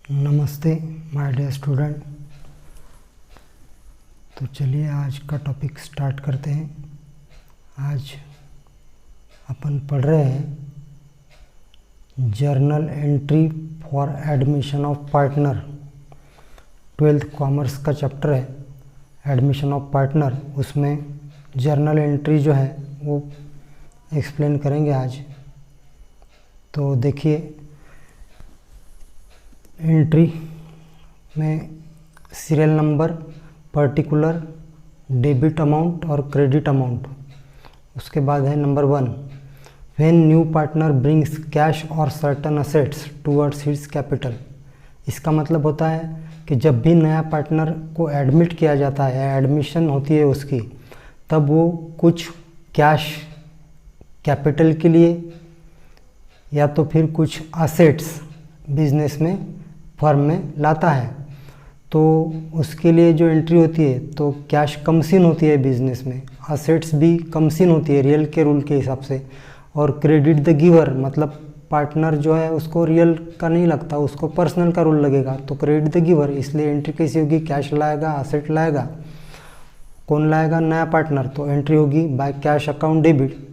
नमस्ते my dear student. तो चलिए आज का टॉपिक स्टार्ट करते हैं। आज अपन पढ़ रहे हैं journal entry for admission of partner. 12th commerce का चैप्टर है एडमिशन ऑफ पार्टनर। उसमें जर्नल एंट्री जो है वो एक्सप्लेन करेंगे आज। तो देखिए, एंट्री में serial number, particular, debit amount और क्रेडिट अमाउंट। उसके बाद है number 1, when new partner brings cash और certain assets towards his capital. इसका मतलब होता है कि जब भी नया पार्टनर को एडमिट किया जाता है, एडमिशन होती है उसकी, तब वो कुछ कैश कैपिटल के लिए या तो फिर कुछ असेट्स बिजनेस में, फर्म में लाता है। तो उसके लिए जो एंट्री होती है तो कैश कम सीन होती है बिजनेस में, असेट्स भी कम सीन होती है रियल के रूल के हिसाब से। और क्रेडिट द गिवर, मतलब पार्टनर जो है उसको रियल का नहीं लगता, उसको पर्सनल का रूल लगेगा, तो क्रेडिट द गिवर। इसलिए एंट्री कैसी होगी? कैश लाएगा, असेट लाएगा। कौन लाएगा? नया पार्टनर। तो एंट्री होगी by cash account debit,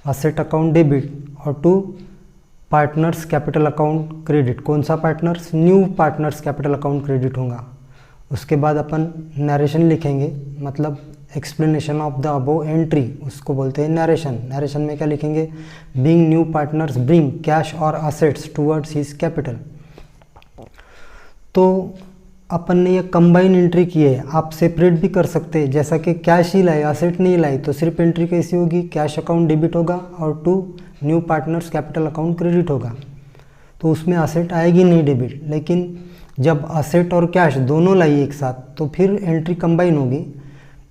asset account debit और to partners capital account credit. कौन सा partners? New partners capital account credit होगा। उसके बाद अपन नरेशन लिखेंगे, मतलब explanation of the above entry, उसको बोलते हैं नरेशन। नरेशन में क्या लिखेंगे? Being new partners bring cash और असेट्स टुवर्ड्स हिज कैपिटल। तो अपन ने ये कंबाइन एंट्री की है, आप सेपरेट भी कर सकते हैं। जैसा कि कैश ही लाए, असेट नहीं लाई, तो सिर्फ एंट्री कैसी होगी? कैश अकाउंट डेबिट होगा और to new partners capital account credit होगा। तो उसमें असेट आएगी नहीं डेबिट। लेकिन जब असेट और कैश दोनों लाई एक साथ तो फिर एंट्री कंबाइन होगी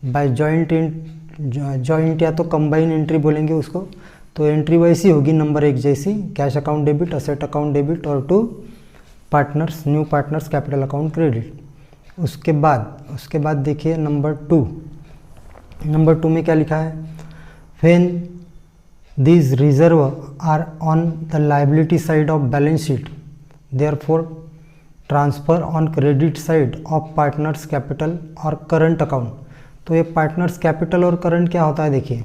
बाय जॉइंट या तो कंबाइन एंट्री बोलेंगे उसको। तो एंट्री वैसी होगी नंबर 1 जैसी, cash account debit, asset account debit और to partners new partners capital account credit. उसके बाद देखिए नंबर 2। नंबर 2 में क्या लिखा है? When these reserve are on the liability side of balance sheet, therefore transfer on credit side of partners capital और current account। तो ये पार्टनर्स कैपिटल और करंट क्या होता है? देखिए,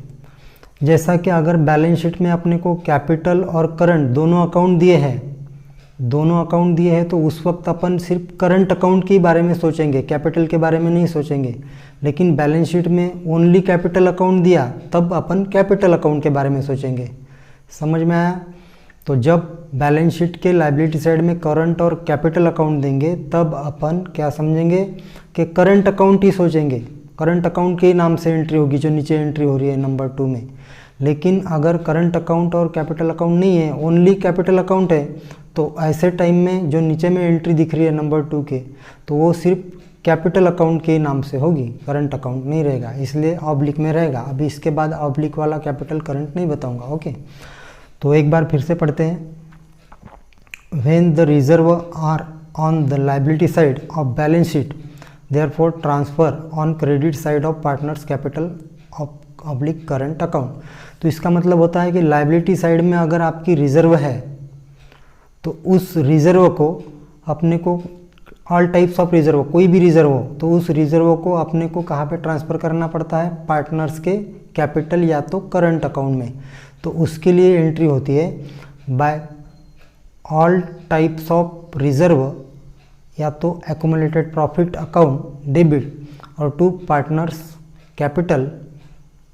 जैसा कि अगर बैलेंस शीट में अपने को कैपिटल और करंट दोनों अकाउंट दिए हैं तो उस वक्त अपन सिर्फ करंट अकाउंट के बारे में सोचेंगे, कैपिटल के बारे में नहीं सोचेंगे। लेकिन बैलेंस शीट में ओनली कैपिटल अकाउंट दिया तब अपन कैपिटल अकाउंट के बारे में सोचेंगे। समझ में आया? तो जब बैलेंस शीट के लायबिलिटी साइड में करंट और कैपिटल अकाउंट देंगे तब अपन क्या समझेंगे कि करंट अकाउंट ही सोचेंगे। करंट अकाउंट के नाम से एंट्री होगी जो नीचे एंट्री हो रही है नंबर 2 में। लेकिन अगर करंट अकाउंट और कैपिटल अकाउंट नहीं है, ओनली कैपिटल अकाउंट है, तो ऐसे टाइम में जो नीचे में एंट्री दिख रही है नंबर 2 के, तो वो सिर्फ कैपिटल अकाउंट के नाम से होगी, करंट अकाउंट नहीं रहेगा, इसलिए ऑब्लिक में रहेगा। अभी इसके बाद ऑब्लिक वाला कैपिटल करंट नहीं बताऊंगा। ओके, तो एक बार फिर से पढ़ते हैं। When the reserve are on the liability side of balance sheet, therefore transfer on credit side of partners capital oblique current account. तो इसका मतलब होता है कि लायबिलिटी साइड में अगर आपकी रिजर्व है तो उस रिजर्व को अपने को, ऑल टाइप्स ऑफ रिजर्व, कोई भी रिजर्व हो, तो उस रिजर्व को अपने को कहाँ पे ट्रांसफ़र करना पड़ता है? पार्टनर्स के कैपिटल या तो करंट अकाउंट में। तो उसके लिए एंट्री होती है by all types of reserve या तो एक्यूमुलेटेड प्रॉफिट अकाउंट डेबिट और to partners capital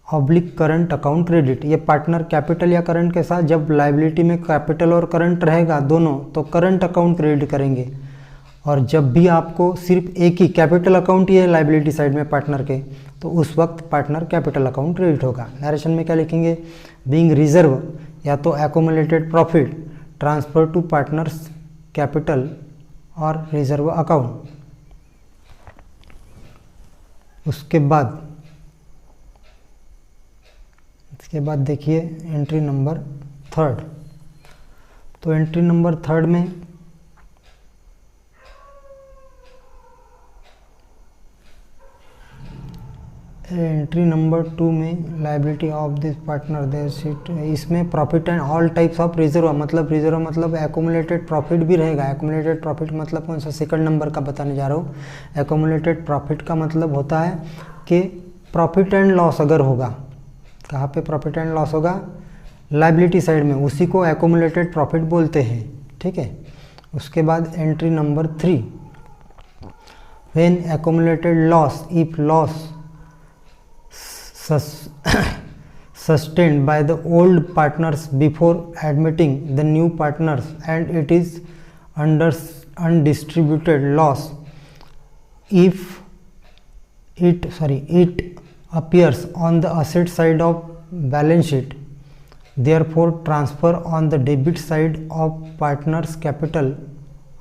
oblique current account credit. ये पार्टनर कैपिटल या करंट के साथ जब लायबिलिटी में कैपिटल और करंट रहेगा दोनों, तो करंट अकाउंट क्रेडिट करेंगे। और जब भी आपको सिर्फ एक ही कैपिटल अकाउंट ही है लायबिलिटी साइड में पार्टनर के, तो उस वक्त पार्टनर कैपिटल अकाउंट क्रेडिट होगा। नरेशन में क्या लिखेंगे? बीइंग रिजर्व या तो accumulated profit transfer to partners capital और रिजर्व अकाउंट। उसके बाद देखिए एंट्री नंबर 3। तो एंट्री नंबर 3 में एंट्री नंबर 2 में liability of this partner their sheet, इसमें profit and all types of reserve मतलब एक्यूमुलेटेड प्रॉफिट भी रहेगा। एक्यूमुलेटेड प्रॉफिट मतलब कौन सा, सेकंड नंबर का बताने जा रहा हूँ। एक्यूमुलेटेड प्रॉफिट का मतलब होता है कि प्रॉफिट एंड लॉस अगर होगा, कहाँ पे प्रॉफिट एंड लॉस होगा, लाइबिलिटी साइड में, उसी को एक्यूमुलेटेड प्रॉफिट बोलते हैं, ठीक है। उसके बाद entry number 3, when accumulated loss, if loss sustained by the old partners before admitting the new partners and it is under undistributed loss if it appears on the asset side of balance sheet, therefore transfer on the debit side of partners capital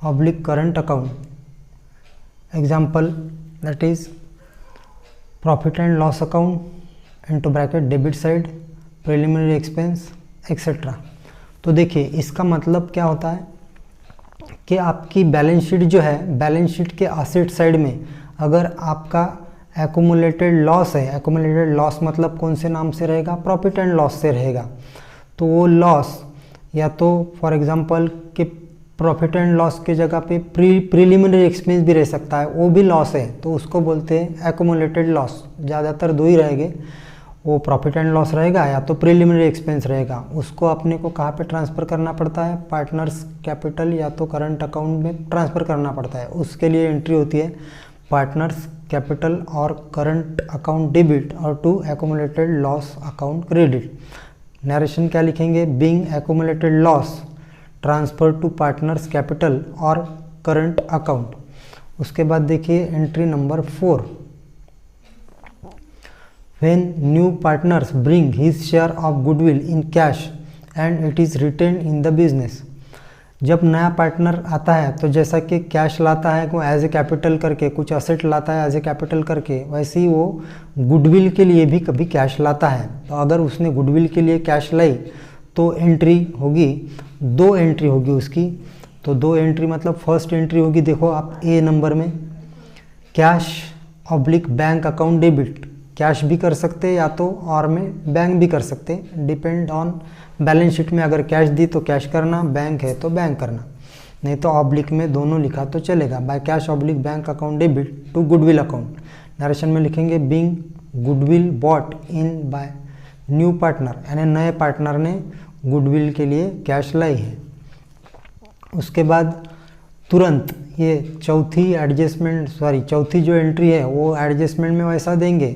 / current account. Example, that is profit and loss account into bracket debit side, preliminary expense etcetera. तो देखिए इसका मतलब क्या होता है कि आपकी balance sheet जो है, बैलेंस शीट के असेट साइड में अगर आपका एक्यूमुलेटेड लॉस है, एक्यूमुलेटेड लॉस मतलब कौन से नाम से रहेगा, प्रॉफिट एंड लॉस से रहेगा। तो वो लॉस या तो फॉर एग्जांपल कि प्रॉफिट एंड लॉस के जगह पे प्रीलिमिनरी एक्सपेंस भी रह सकता है, वो भी लॉस है, तो उसको बोलते हैं एक्यूमुलेटेड लॉस। ज़्यादातर दो ही रहेंगे, वो प्रॉफिट एंड लॉस रहेगा या तो प्रीलिमिनरी एक्सपेंस रहेगा। उसको अपने को कहाँ पे ट्रांसफ़र करना पड़ता है, पार्टनर्स कैपिटल या तो करंट अकाउंट में ट्रांसफ़र करना पड़ता है। उसके लिए एंट्री होती है पार्टनर्स कैपिटल और करंट अकाउंट डेबिट और to accumulated loss account credit. Narration क्या लिखेंगे, being accumulated loss transfer to partners capital और करंट अकाउंट। उसके बाद देखिए entry number 4, when new partners bring his share of goodwill in cash and it is retained in the business। जब नया partner आता है तो जैसा कि कैश लाता है को एज ए कैपिटल करके, कुछ असेट लाता है एज ए कैपिटल करके, वैसे ही वो गुडविल के लिए भी कभी कैश लाता है। तो अगर उसने गुडविल के लिए कैश लाई तो एंट्री होगी, 2 एंट्री होगी उसकी। तो 2 एंट्री मतलब फर्स्ट एंट्री होगी, देखो आप ए नंबर में cash / bank account debit, cash भी कर सकते हैं या तो और में बैंक भी कर सकते हैं, डिपेंड ऑन बैलेंस शीट में अगर कैश दी तो कैश करना, बैंक है तो बैंक करना, नहीं तो ऑब्लिक में दोनों लिखा तो चलेगा। By cash / bank account debit to goodwill account. Narration में लिखेंगे being goodwill bought in by new partner, यानी नए पार्टनर ने गुडविल के लिए कैश लाई है। उसके बाद तुरंत ये चौथी जो एंट्री है वो एडजस्टमेंट में वैसा देंगे,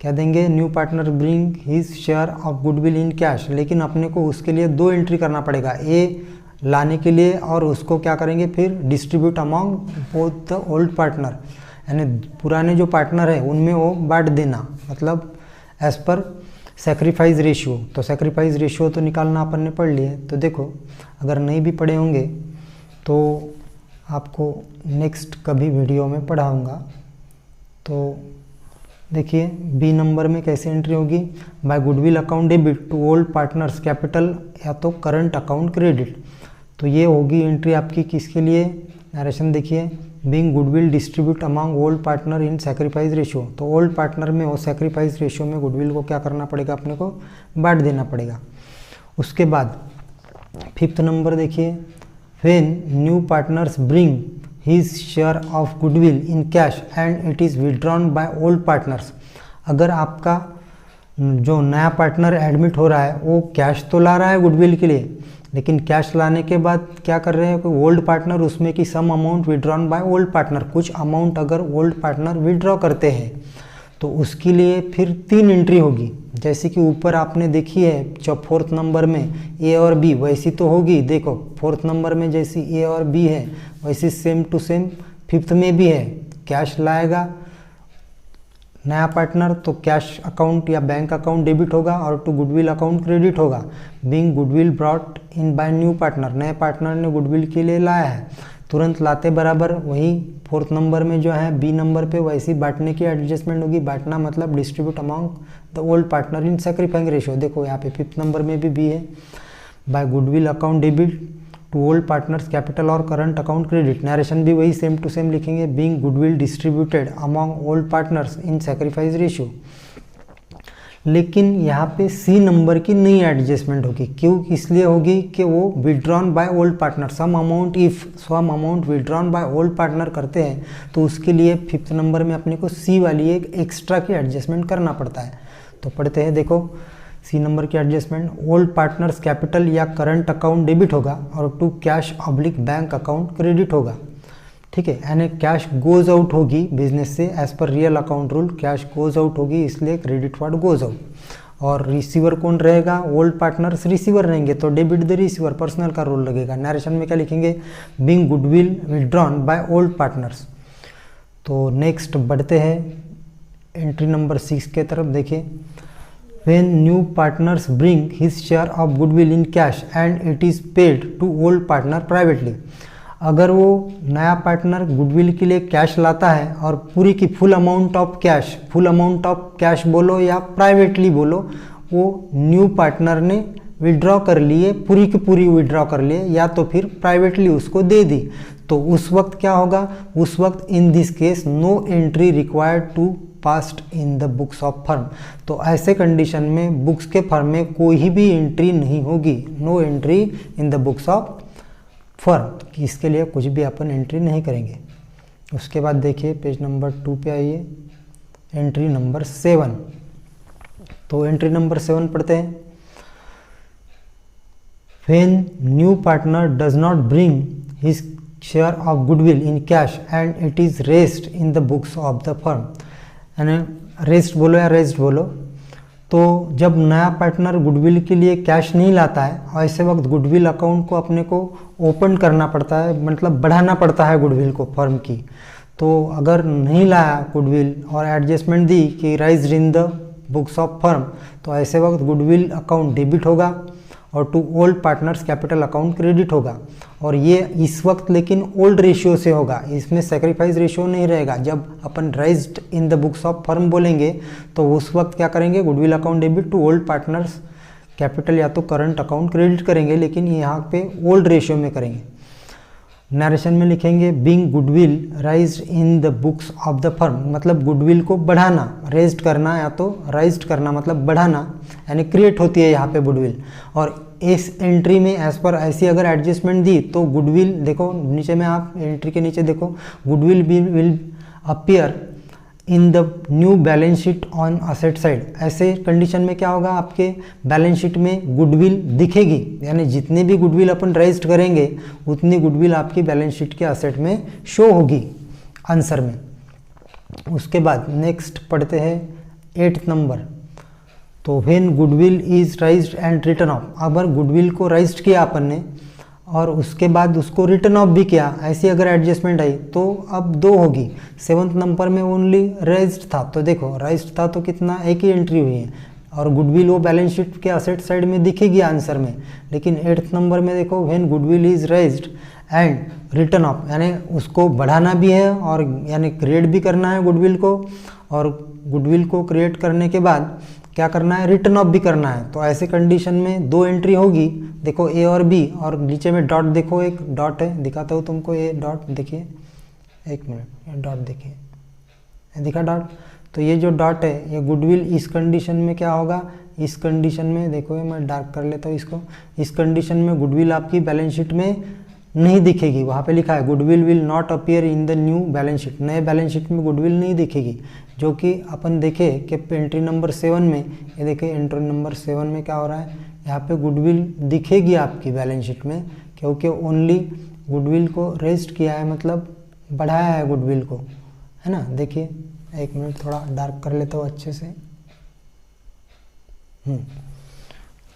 क्या देंगे, new partner bring his share of goodwill in cash, लेकिन अपने को उसके लिए 2 एंट्री करना पड़ेगा, ए लाने के लिए और उसको क्या करेंगे फिर distribute among both the old partner, यानी पुराने जो पार्टनर है उनमें वो बांट देना, मतलब एज पर सेक्रीफाइस रेशियो। तो सेक्रीफाइस रेशियो तो निकालना अपन ने पढ़ लिया है। तो देखो अगर नहीं भी पढ़े होंगे तो आपको नेक्स्ट कभी वीडियो में पढ़ाऊँगा। तो देखिए बी नंबर में कैसे एंट्री होगी, by goodwill account debit to old partners capital या तो करंट अकाउंट क्रेडिट। तो ये होगी एंट्री आपकी किसके लिए, नरेशन देखिए being goodwill distribute among old partner इन सैक्रिफाइस रेशियो। तो ओल्ड पार्टनर में वो सैक्रिफाइस रेशियो में गुडविल को क्या करना पड़ेगा, अपने को बांट देना पड़ेगा। उसके बाद 5th नंबर देखिए, when new partners bring his share of goodwill in cash and it is withdrawn by old partners। अगर आपका जो नया पार्टनर एडमिट हो रहा है वो कैश तो ला रहा है गुडविल के लिए, लेकिन कैश लाने के बाद क्या कर रहे हैं कि ओल्ड पार्टनर उसमें की some amount withdrawn by old partner, कुछ अमाउंट अगर ओल्ड पार्टनर विड्रॉ करते हैं तो उसके लिए फिर 3 एंट्री होगी। जैसे कि ऊपर आपने देखी है 4th नंबर में ए और बी, वैसी तो होगी। देखो 4th नंबर में जैसी ए और बी है वैसी सेम टू सेम 5th में भी है। कैश लाएगा नया पार्टनर तो कैश अकाउंट या बैंक अकाउंट डेबिट होगा और टू गुडविल अकाउंट क्रेडिट होगा। Being goodwill brought in by new partner, नए पार्टनर ने गुडविल के लिए लाया है, तुरंत लाते बराबर वही 4th नंबर में जो है बी नंबर पे वैसी बांटने की एडजस्टमेंट होगी। बांटना मतलब distribute among the old partner in sacrificing ratio. देखो यहाँ पे 5th नंबर में भी बी है, by goodwill account debit to old partners capital और करंट अकाउंट क्रेडिट। नरेशन भी वही सेम टू सेम लिखेंगे, being goodwill distributed among old partners in sacrifice ratio. लेकिन यहाँ पे सी नंबर की नई एडजस्टमेंट होगी। क्यों? इसलिए होगी कि वो withdrawn by old partner, some amount withdrawn by old partner करते हैं तो उसके लिए 5th नंबर में अपने को सी वाली एक एक्स्ट्रा की एडजस्टमेंट करना पड़ता है। तो पढ़ते हैं, देखो सी नंबर की एडजस्टमेंट, ओल्ड पार्टनर्स कैपिटल या करंट अकाउंट डेबिट होगा और to cash oblique bank account credit होगा। ठीक है, यानी कैश गोज आउट होगी बिजनेस से, as per real account rule cash goes out होगी, इसलिए क्रेडिट वर्ड गोज आउट। और रिसीवर कौन रहेगा? ओल्ड पार्टनर्स रिसीवर रहेंगे, तो डेबिट द रिसीवर पर्सनल का रोल लगेगा। नरेशन में क्या लिखेंगे? Being goodwill withdrawn by old partners. तो नेक्स्ट बढ़ते हैं एंट्री नंबर 6 के तरफ। देखिए, when new partners bring his share of goodwill in cash and it is paid to old partner privately। अगर वो नया पार्टनर गुडविल के लिए कैश लाता है और पूरी की फुल अमाउंट ऑफ कैश बोलो या प्राइवेटली बोलो, वो न्यू पार्टनर ने विड्रॉ कर लिए, पूरी की पूरी विड्रॉ कर लिए या तो फिर प्राइवेटली उसको दे दी, तो उस वक्त क्या होगा? उस वक्त in this case no entry required to passed in the books of firm. तो ऐसे कंडीशन में बुक्स के फर्म में कोई भी एंट्री नहीं होगी, no entry in the books of firm. इसके लिए कुछ भी अपन एंट्री नहीं करेंगे। उसके बाद देखिए पेज नंबर 2 पे आइए, एंट्री नंबर 7। तो एंट्री नंबर 7 पढ़ते हैं, when new partner does not bring his share of goodwill in cash and it is raised in the books of the firm. यानी रेस्ट बोलो या रेस्ट बोलो, तो जब नया पार्टनर गुडविल के लिए कैश नहीं लाता है, ऐसे वक्त गुडविल अकाउंट को अपने को ओपन करना पड़ता है, मतलब बढ़ाना पड़ता है गुडविल को फर्म की। तो अगर नहीं लाया गुडविल और एडजस्टमेंट दी कि raised in the books of firm, तो ऐसे वक्त गुडविल अकाउंट डेबिट होगा और to old partners capital account credit होगा। और ये इस वक्त लेकिन ओल्ड रेशियो से होगा, इसमें सेक्रीफाइस रेशियो नहीं रहेगा। जब अपन raised in the books of firm बोलेंगे तो उस वक्त क्या करेंगे? Goodwill account debit to old partners capital या तो करंट अकाउंट क्रेडिट करेंगे, लेकिन यहाँ पे ओल्ड रेशियो में करेंगे। नरेशन में लिखेंगे being goodwill raised in the books of the firm, मतलब गुडविल को बढ़ाना, रेज्ड करना या तो राइज्ड करना मतलब बढ़ाना, यानी क्रिएट होती है यहाँ पे गुडविल। और इस एंट्री में एज पर ऐसी अगर एडजस्टमेंट दी तो गुडविल, देखो नीचे में आप एंट्री के नीचे देखो, goodwill will appear in the new balance sheet on asset side. ऐसे कंडीशन में क्या होगा? आपके बैलेंस शीट में गुडविल दिखेगी, यानी जितनी भी गुडविल अपन राइज्ड करेंगे उतनी गुडविल आपकी बैलेंस शीट के असेट में शो होगी आंसर में। उसके बाद नेक्स्ट पढ़ते हैं 8th नंबर। तो when goodwill is राइज्ड and return of, अगर गुडविल को राइज्ड किया अपन ने और उसके बाद उसको रिटर्न ऑफ भी किया, ऐसी अगर एडजस्टमेंट आई तो अब 2 होगी। 7th नंबर में ओनली राइज्ड था, तो देखो राइज्ड था तो कितना, एक ही एंट्री हुई है और गुडविल वो बैलेंस शीट के असेट साइड में दिखेगी आंसर में। लेकिन 8th नंबर में देखो when goodwill is राइज्ड and return of, यानी उसको बढ़ाना भी है और यानी क्रिएट भी करना है गुडविल को, और गुडविल को क्रिएट करने के बाद क्या करना है? रिटर्न ऑफ भी करना है। तो ऐसे कंडीशन में 2 एंट्री होगी, देखो ए और बी, और नीचे में डॉट देखो, एक डॉट है, दिखाता हूँ तुमको, ये डॉट देखिए, 1 मिनट, ये डॉट देखिए, दिखा डॉट। तो ये जो डॉट है ये गुडविल इस कंडीशन में क्या होगा? इस कंडीशन में देखो, ये मैं डार्क कर लेता हूँ इसको, इस कंडीशन में गुडविल आपकी बैलेंस शीट में नहीं दिखेगी। वहाँ पे लिखा है goodwill will not appear in the new balance sheet, नए बैलेंस शीट में गुडविल नहीं दिखेगी। जो कि अपन देखे कि एंट्री नंबर 7 में, ये देखें एंट्री नंबर 7 में क्या हो रहा है? यहाँ पे गुडविल दिखेगी आपकी बैलेंस शीट में, क्योंकि ओनली गुडविल को रेस्ट किया है, मतलब बढ़ाया है गुडविल को, है ना। देखिए 1 मिनट, थोड़ा डार्क कर लेता हूँ अच्छे से।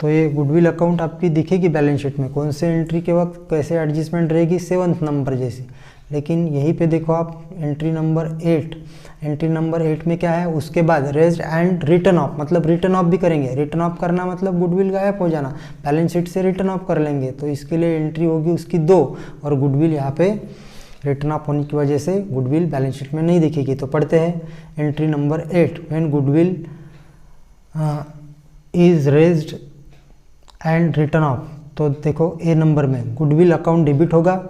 तो ये गुडविल अकाउंट आपकी दिखेगी बैलेंस शीट में, कौन से एंट्री के वक्त कैसे एडजस्टमेंट रहेगी? 7th नंबर जैसी। लेकिन यहीं पे देखो आप एंट्री नंबर 8, एंट्री नंबर 8 में क्या है? उसके बाद रेज्ड एंड रिटर्न ऑफ, मतलब रिटर्न ऑफ भी करेंगे। रिटर्न ऑफ करना मतलब गुडविल गायब हो जाना, बैलेंस शीट से रिटर्न ऑफ कर लेंगे, तो इसके लिए एंट्री होगी उसकी 2, और गुडविल यहाँ पे रिटर्न ऑफ होने की वजह से गुडविल बैलेंस शीट में नहीं दिखेगी। तो पढ़ते हैं entry number 8, when goodwill is raised and return of तो देखो ए नंबर में गुडविल अकाउंट डेबिट होगा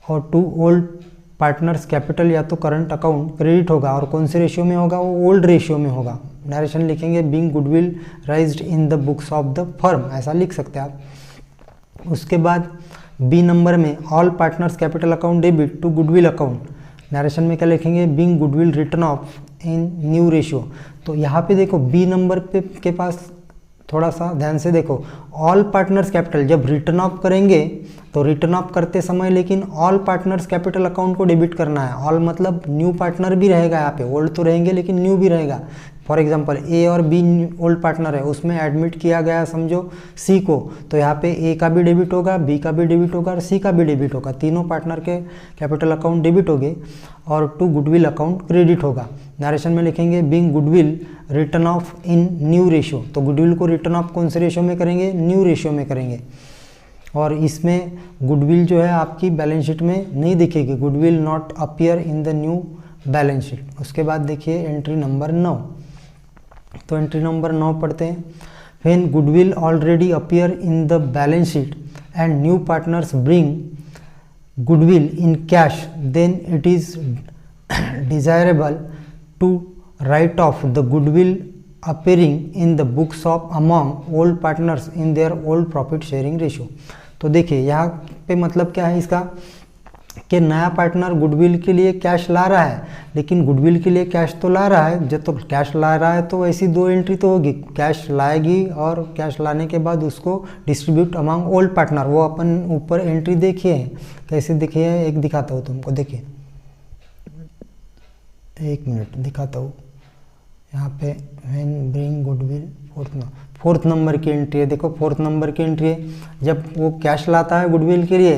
और टू ओल्ड पार्टनर्स कैपिटल या तो करंट अकाउंट क्रेडिट होगा। और कौन से रेशियो में होगा? वो ओल्ड रेशियो में होगा। नरेशन लिखेंगे being goodwill raised in the books of the firm, ऐसा लिख सकते हैं आप। उसके बाद बी नंबर में all partners capital account debit to goodwill account. Narration में क्या लिखेंगे? Being goodwill written off in new ratio. तो यहाँ पे देखो बी नंबर पे के पास थोड़ा सा ध्यान से देखो, ऑल पार्टनर्स कैपिटल जब रिटर्न ऑफ करेंगे तो रिटर्न ऑफ करते समय लेकिन ऑल पार्टनर्स कैपिटल अकाउंट को डेबिट करना है। ऑल मतलब न्यू पार्टनर भी रहेगा, यहाँ पे ओल्ड तो रहेंगे लेकिन न्यू भी रहेगा। फॉर एग्जांपल ए और बी ओल्ड पार्टनर है, उसमें एडमिट किया गया समझो सी को, तो यहाँ पे ए का भी डेबिट होगा, बी का भी डेबिट होगा और सी का भी डेबिट होगा। तीनों पार्टनर के कैपिटल अकाउंट डेबिट हो गए और टू गुडविल अकाउंट क्रेडिट होगा। नरेशन में लिखेंगे being goodwill written off in new ratio. तो गुडविल को रिटर्न ऑफ कौन से रेशियो में करेंगे? न्यू रेशियो में करेंगे। और इसमें गुडविल जो है आपकी बैलेंस शीट में नहीं दिखेगी, goodwill not appear in the new balance sheet. उसके बाद देखिए एंट्री नंबर 9। तो एंट्री नंबर 9 पढ़ते हैं। When goodwill already appear in the balance sheet and new partners bring goodwill in cash, then it is desirable to write off the goodwill appearing in the books of among old partners in their old profit sharing ratio। तो देखिए यहाँ पे मतलब क्या है इसका कि नया पार्टनर गुडविल के लिए कैश ला रहा है, लेकिन गुडविल के लिए कैश तो ला रहा है, जब तो कैश ला रहा है तो ऐसी दो एंट्री तो होगी, कैश लाएगी और कैश लाने के बाद उसको डिस्ट्रीब्यूट अमंग ओल्ड पार्टनर। वो अपन ऊपर एंट्री देखिए कैसे दिखी है, एक दिखाता हूँ तुमको, देखिए 1 मिनट दिखाता हूँ। यहाँ पे when bring goodwill fourth number की एंट्री है, देखो फोर्थ नंबर की एंट्री है, जब वो कैश लाता है गुडविल के लिए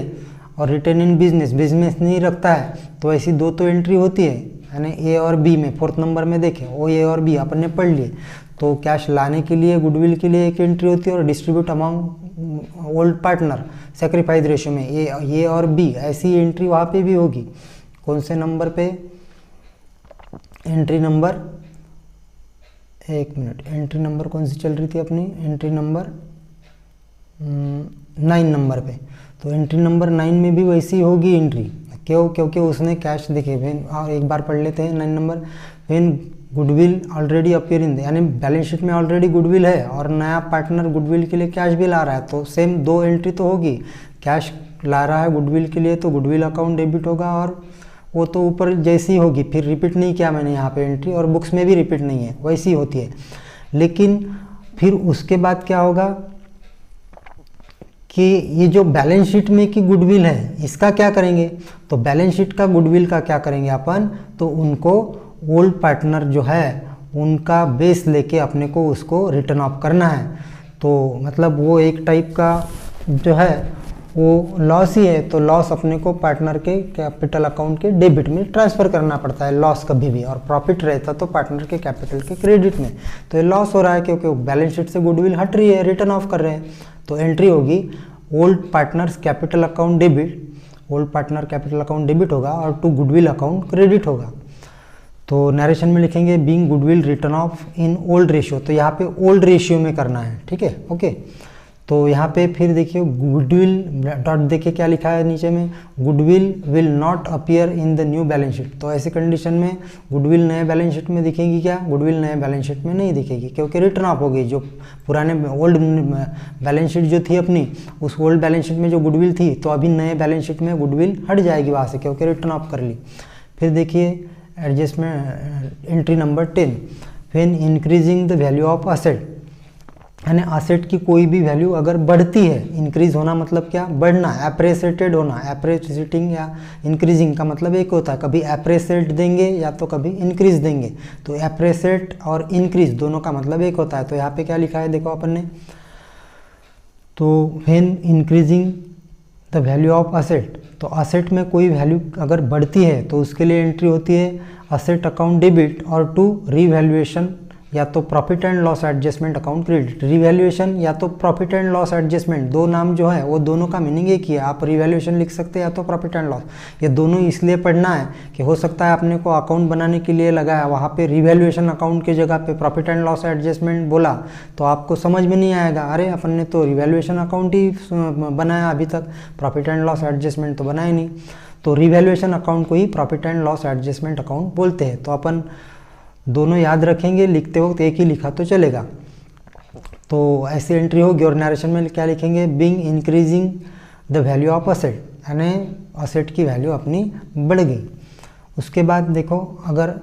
और रिटेन इन बिजनेस नहीं रखता है, तो ऐसी दो तो एंट्री होती है, यानी ए और बी में। फोर्थ नंबर में देखें वो ए और बी अपन ने पढ़ लिए, तो कैश लाने के लिए गुडविल के लिए एक एंट्री होती है और distribute among old partner sacrifice ratio में ए और बी, ऐसी एंट्री वहाँ पे भी होगी। कौन से नंबर पे? Entry number 1 minute, entry number कौन सी चल रही थी अपनी? एंट्री नंबर 9 नंबर पे। तो एंट्री नंबर 9 में भी वैसी होगी एंट्री, क्यों? क्योंकि उसने कैश देखे। एक बार पढ़ लेते हैं 9 number. When goodwill already appear इन, यानी बैलेंस शीट में ऑलरेडी गुडविल है और नया पार्टनर गुडविल के लिए कैश भी ला रहा है, तो सेम दो एंट्री तो होगी। कैश ला रहा है गुडविल के लिए तो गुडविल अकाउंट डेबिट होगा और वो तो ऊपर जैसी होगी, फिर रिपीट नहीं किया मैंने यहाँ पे एंट्री, और बुक्स में भी रिपीट नहीं है, वैसी होती है। लेकिन फिर उसके बाद क्या होगा कि ये जो बैलेंस शीट में की गुडविल है इसका क्या करेंगे? तो बैलेंस शीट का गुडविल का क्या करेंगे अपन? तो उनको ओल्ड पार्टनर जो है उनका बेस लेके अपने को उसको रिटर्न ऑफ करना है। तो मतलब वो एक टाइप का जो है वो लॉस ही है, तो लॉस अपने को पार्टनर के कैपिटल अकाउंट के डेबिट में ट्रांसफ़र करना पड़ता है लॉस कभी भी, और प्रॉफिट रहता तो पार्टनर के कैपिटल के क्रेडिट में। तो ये लॉस हो रहा है क्योंकि बैलेंस शीट से गुडविल हट रही है, रिटर्न ऑफ कर रहे हैं। तो एंट्री होगी old partners capital account debit, old partner capital account debit होगा और टू गुडविल अकाउंट क्रेडिट होगा। तो नरेशन में लिखेंगे being goodwill written off in old ratio, तो यहाँ पे ओल्ड रेशियो में करना है, ठीक है, ओके। तो यहाँ पे फिर देखिए गुडविल डॉट देखिए क्या लिखा है नीचे में, goodwill will not appear in the new balance sheet. तो ऐसे कंडीशन में गुडविल नए बैलेंस शीट में दिखेगी क्या? गुडविल नए बैलेंस शीट में नहीं दिखेगी, क्योंकि रिटर्न ऑफ हो गई। जो पुराने ओल्ड बैलेंस शीट जो थी अपनी, उस ओल्ड बैलेंस शीट में जो गुडविल थी, तो अभी नए बैलेंस शीट में गुडविल हट जाएगी वहाँ से, क्योंकि रिटर्न ऑफ कर ली। फिर देखिए adjustment entry number 10, when increasing the value of asset, यानी असेट की कोई भी वैल्यू अगर बढ़ती है, इंक्रीज होना मतलब क्या? बढ़ना, एप्रेसिएटेड होना। एप्रेसिएटिंग या इंक्रीजिंग का मतलब एक होता है, कभी एप्रेसिएट देंगे या तो कभी इंक्रीज देंगे। तो एप्रेसिएट और इंक्रीज दोनों का मतलब एक होता है। तो यहाँ पे क्या लिखा है देखो अपन ने, तो when increasing the value of asset, तो असेट में कोई वैल्यू अगर बढ़ती है तो उसके लिए एंट्री होती है असेट अकाउंट डेबिट और टू रीवैल्यूएशन या तो profit and loss adjustment account credit. Revaluation या तो प्रॉफिट एंड लॉस एडजस्टमेंट, दो नाम जो है वो दोनों का मीनिंग एक ही है। आप रिवैल्यूएशन लिख सकते हैं या तो प्रॉफिट एंड लॉस। ये दोनों इसलिए पढ़ना है कि हो सकता है अपने को अकाउंट बनाने के लिए लगाया, वहाँ पे रिवैल्यूएशन अकाउंट की जगह पे प्रॉफिट एंड लॉस एडजस्टमेंट बोला तो आपको समझ में नहीं आएगा, अरे अपन ने तो रिवैल्यूएशन अकाउंट ही बनाया अभी तक, प्रॉफिट एंड लॉस एडजस्टमेंट तो बनाया नहीं। तो रिवैल्यूएशन अकाउंट को ही profit and loss adjustment account बोलते हैं। तो अपन दोनों याद रखेंगे, लिखते वक्त एक ही लिखा तो चलेगा। तो ऐसी एंट्री होगी। और नरेशन में क्या लिखेंगे, being increasing the value of asset, यानी असेट की वैल्यू अपनी बढ़ गई। उसके बाद देखो, अगर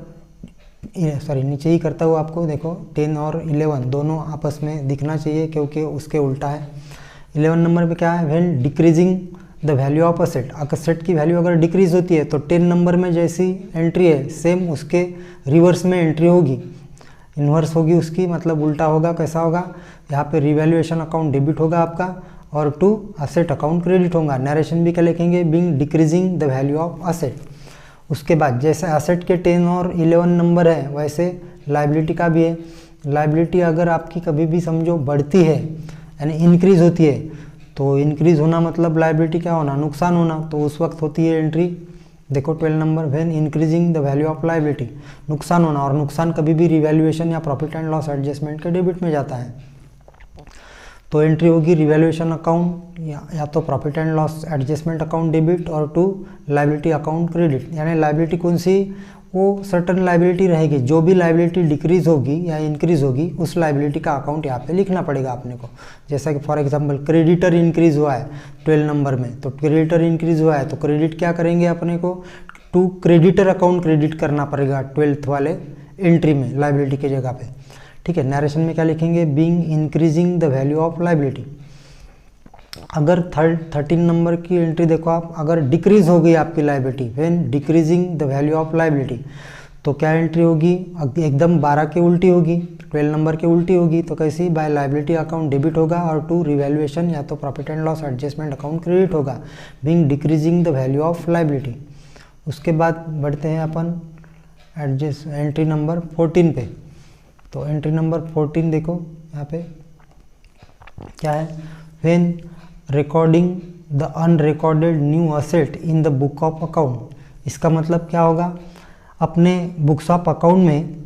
नीचे ही करता हुआ आपको देखो 10 और 11 दोनों आपस में दिखना चाहिए क्योंकि उसके उल्टा है। 11 नंबर पे क्या है, when decreasing the value of asset, asset की वैल्यू अगर डिक्रीज होती है तो 10 नंबर में जैसी एंट्री है सेम उसके रिवर्स में एंट्री होगी, इन्वर्स होगी उसकी, मतलब उल्टा होगा। कैसा होगा, यहाँ पे रिवैल्यूएशन अकाउंट डेबिट होगा आपका और टू असेट अकाउंट क्रेडिट होगा। नरेशन भी क्या लिखेंगे, being decreasing the value of asset. उसके बाद जैसे असेट के 10 और 11 नंबर है वैसे लाइबिलिटी का भी है। लाइबिलिटी अगर आपकी कभी भी समझो बढ़ती है यानी इंक्रीज होती है, तो इंक्रीज होना मतलब लाइबिलिटी क्या होना, नुकसान होना, तो उस वक्त होती है एंट्री देखो 12 number, when increasing the value of liability, नुकसान होना। और नुकसान कभी भी रिवैल्यूएशन या प्रॉफिट एंड लॉस एडजस्टमेंट के डेबिट में जाता है। तो एंट्री होगी रिवैल्यूएशन अकाउंट या तो profit and loss adjustment account debit और टू लाइबिलिटी अकाउंट क्रेडिट। यानी लाइबिलिटी कौन सी, वो सर्टन लाइबिलिटी रहेगी, जो भी लाइबिलिटी डिक्रीज होगी या इंक्रीज होगी उस लाइबिलिटी का अकाउंट यहाँ पे लिखना पड़ेगा अपने को। जैसा कि फॉर एग्जांपल क्रेडिटर इंक्रीज हुआ है 12 नंबर में, तो क्रेडिटर इंक्रीज हुआ है तो क्रेडिट क्या करेंगे अपने को, टू क्रेडिटर अकाउंट क्रेडिट करना पड़ेगा 12th वाले एंट्री में लाइबिलिटी की जगह पे। ठीक है, नरेशन में क्या लिखेंगे, being increasing the value of liability. अगर 13 नंबर की एंट्री देखो आप, अगर डिक्रीज हो गई आपकी liability, when decreasing the value of liability, तो क्या एंट्री होगी, एकदम 12 के उल्टी होगी, 12 नंबर के उल्टी होगी। तो कैसी, बाय लाइबिलिटी अकाउंट डेबिट होगा और टू रिवैल्यूएशन या तो profit and loss adjustment account credit होगा, being decreasing the value of liability. उसके बाद बढ़ते हैं अपन एंट्री नंबर 14 पे। तो एंट्री नंबर 14 देखो यहाँ पे क्या है, when recording the unrecorded new asset in the book of account. इसका मतलब क्या होगा, अपने बुक्स ऑफ अकाउंट में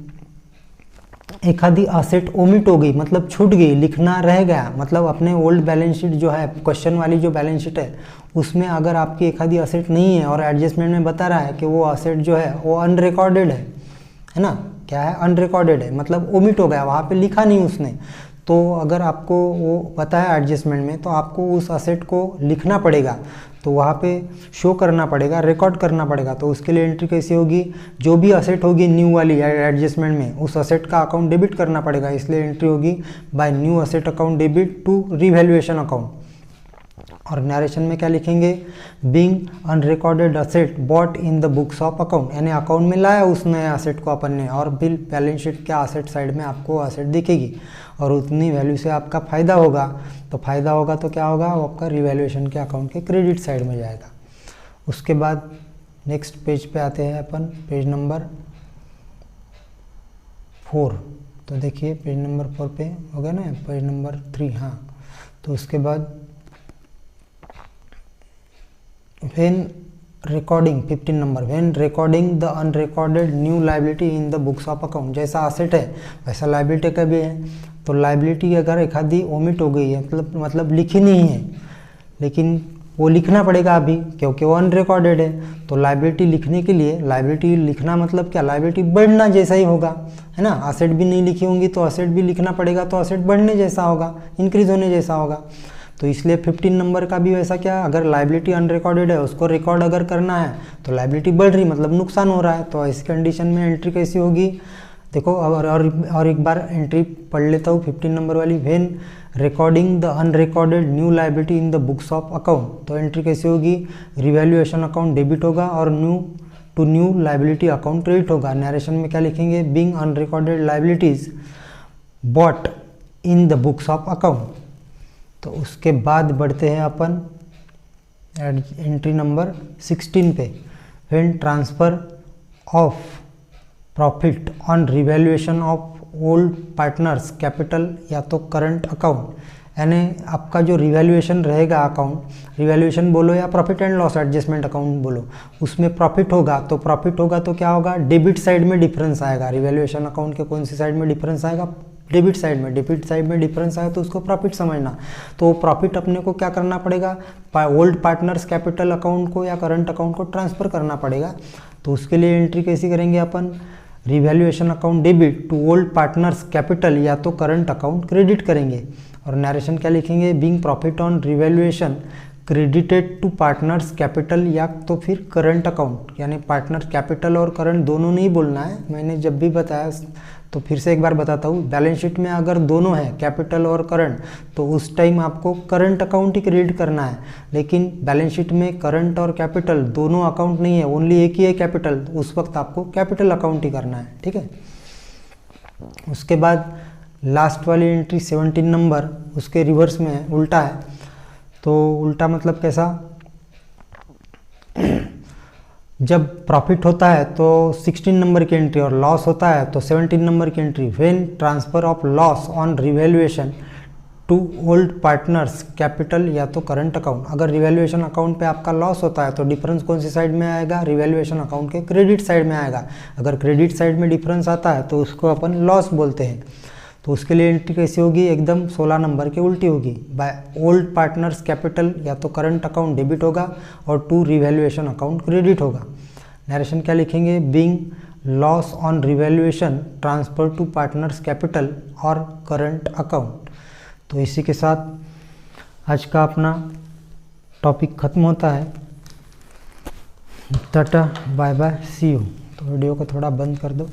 एक आधी असेट ओमिट हो गई, मतलब छूट गई, लिखना रह गया। मतलब अपने ओल्ड बैलेंस शीट जो है, क्वेश्चन वाली जो बैलेंस शीट है, उसमें अगर आपकी एक आधी असेट नहीं है और एडजस्टमेंट में बता रहा है कि वो असेट जो है वो अनरिकॉर्डेड है ना, क्या है, अनरिकॉर्डेड है, मतलब ओमिट हो गया, वहाँ पे लिखा नहीं उसने। तो अगर आपको वो पता है एडजस्टमेंट में, तो आपको उस असेट को लिखना पड़ेगा, तो वहाँ पे शो करना पड़ेगा, रिकॉर्ड करना पड़ेगा। तो उसके लिए एंट्री कैसी होगी, जो भी असेट होगी न्यू वाली एडजस्टमेंट में, उस असेट का अकाउंट डेबिट करना पड़ेगा। इसलिए एंट्री होगी by new asset account debit to revaluation account. और नरेशन में क्या लिखेंगे, being unrecorded asset bought in the books of account, यानी अकाउंट में लाया उस नए असेट को अपन ने, और बिल बैलेंस शीट के असेट साइड में आपको असेट दिखेगी और उतनी वैल्यू से आपका फ़ायदा होगा। तो फ़ायदा होगा तो क्या होगा, वो आपका रिवैल्यूएशन के अकाउंट के क्रेडिट साइड में जाएगा। उसके बाद नेक्स्ट पेज पे आते हैं अपन, पेज नंबर 4। तो देखिए पेज नंबर 4 पे हो गया ना, पेज नंबर 3, हाँ। तो उसके बाद when recording 15 number, when recording the unrecorded new liability in the books of account, जैसा असेट है वैसा लाइबिलिटी का भी है। तो लाइबिलिटी अगर एक आधी ओमिट हो गई है, मतलब लिखी नहीं है, लेकिन वो लिखना पड़ेगा अभी क्योंकि वो अनरिकॉर्डेड है। तो लाइबिलिटी लिखने के लिए, लाइबिलिटी लिखना मतलब क्या, लाइबिलिटी बढ़ना जैसा ही होगा, है ना। असेट भी नहीं लिखी होंगी तो असेट भी लिखना पड़ेगा, तो असेट बढ़ने जैसा होगा, इंक्रीज होने जैसा होगा। तो इसलिए 15 नंबर का भी वैसा, क्या, अगर लाइबिलिटी अनरिकॉर्डेड है उसको रिकॉर्ड अगर करना है तो लाइबिलिटी बढ़ रही, मतलब नुकसान हो रहा है। तो इस कंडीशन में एंट्री कैसी होगी, देखो और एक बार एंट्री पढ़ लेता हूँ 15 नंबर वाली, when recording the unrecorded new liability in the books of account. तो एंट्री कैसी होगी, रिवैल्यूएशन अकाउंट डेबिट होगा और न्यू लाइबिलिटी अकाउंट क्रेडिट होगा। नरेशन में क्या लिखेंगे, being unrecorded liabilities bought in the books of account. तो उसके बाद बढ़ते हैं अपन एंट्री नंबर 16 पे, when transfer of profit on revaluation of old partners capital या तो करंट अकाउंट, यानी आपका जो रिवैल्यूएशन रहेगा अकाउंट, रिवैल्यूएशन बोलो या profit and loss adjustment account बोलो, उसमें प्रॉफिट होगा तो क्या होगा, डेबिट साइड में डिफरेंस आएगा। रिवैल्यूएशन अकाउंट के कौन सी साइड में डिफरेंस आएगा, डेबिट साइड में। डेबिट साइड में डिफरेंस आया तो उसको प्रॉफिट समझना। तो प्रॉफिट अपने को क्या करना पड़ेगा, ओल्ड पार्टनर्स कैपिटल अकाउंट को या करंट अकाउंट को ट्रांसफ़र करना पड़ेगा। तो उसके लिए एंट्री कैसी करेंगे अपन, revaluation account debit to old partners capital या तो करंट अकाउंट क्रेडिट करेंगे। और नरेशन क्या लिखेंगे, being profit on revaluation credited to partners capital या तो फिर करंट अकाउंट, यानी पार्टनर कैपिटल और करंट दोनों नहीं बोलना है। मैंने जब भी बताया तो फिर से एक बार बताता हूँ, बैलेंस शीट में अगर दोनों है कैपिटल और करंट तो उस टाइम आपको करंट अकाउंट ही क्रेडिट करना है। लेकिन बैलेंस शीट में करंट और कैपिटल दोनों अकाउंट नहीं है, ओनली एक ही है कैपिटल, उस वक्त आपको कैपिटल अकाउंट ही करना है। ठीक है। उसके बाद लास्ट वाली एंट्री 17 नंबर, उसके रिवर्स में है, उल्टा है। तो उल्टा मतलब कैसा, जब प्रॉफिट होता है तो 16 नंबर की एंट्री और लॉस होता है तो 17 नंबर की entry. When transfer of loss on revaluation to old partners capital या तो करंट अकाउंट। अगर रिवैल्यूएशन अकाउंट पे आपका लॉस होता है तो डिफरेंस कौन सी साइड में आएगा, रिवैल्यूएशन अकाउंट के क्रेडिट साइड में आएगा। अगर क्रेडिट साइड में डिफरेंस आता है तो उसको अपन लॉस बोलते हैं। तो उसके लिए एंट्री कैसी होगी, एकदम 16 नंबर की उल्टी होगी। बाय ओल्ड पार्टनर्स कैपिटल या तो करंट अकाउंट डेबिट होगा और टू रिवैल्यूएशन अकाउंट क्रेडिट होगा। नरेशन क्या लिखेंगे, being loss on revaluation transfer to partners capital और करंट अकाउंट। तो इसी के साथ आज का अपना टॉपिक खत्म होता है। Tata bye bye see you. तो वीडियो को थोड़ा बंद कर दो।